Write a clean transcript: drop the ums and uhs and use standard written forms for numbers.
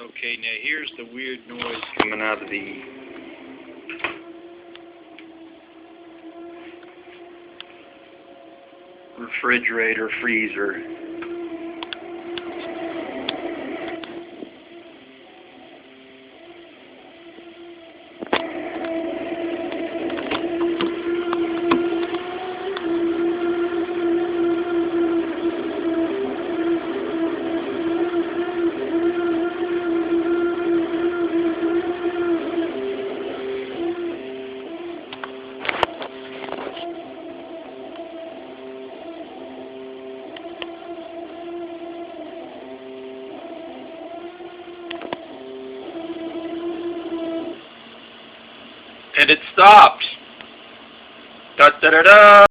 Okay, now here's the weird noise coming out of the refrigerator freezer. And it stopped. Da da da da.